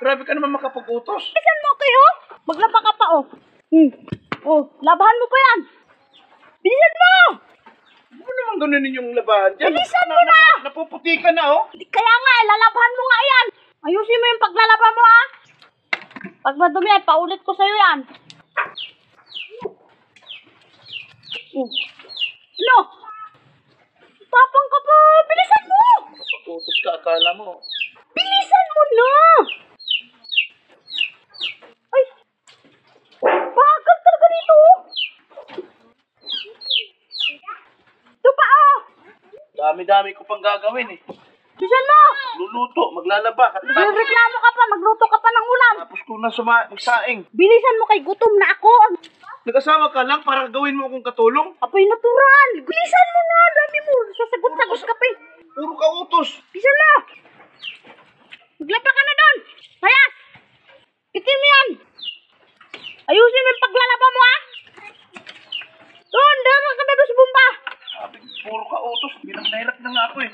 Grabe ka naman makapag-utos. Bilisan mo kayo. Maglaba ka pa, oh. Oh, labahan mo pa yan. Bilisan mo. Ano naman ganun yung labahan dyan? Bilisan mo na. Napuputi ka na, oh. Kaya nga, lalabahan mo nga yan. Ayusin mo yung paglalaba mo, ha. Pag madumi yan, paulit ko sa'yo yan. Ano? Tapang ka pa. Bilisan mo. Pag-utos ka, akala mo. Bilisan mo na. Ay. Bagal talaga dito. Ito pa, oh. Dami-dami ko pang gagawin, eh. Bilisan mo. Luluto, maglalaba. Nagreklamo ka pa. Magluto ka pa ng ulam. Tapos ko na magsaing. Bilisan mo kay gutom na ako. Nag-asawa ka lang para gawin mo akong katulong? Apoy natural. Bilisan mo na. Dami mo. Sasagot-sagot ka pa, eh. Puro ka utos. Bilisan mo. Maglaba ka na doon. Hayas. Itim yan. Ayusin mo yung paglalaba mo, ha. Doon. Dama ka na doon sa bumba. Sabi, puro ka utos. Hirap na nga ako, eh.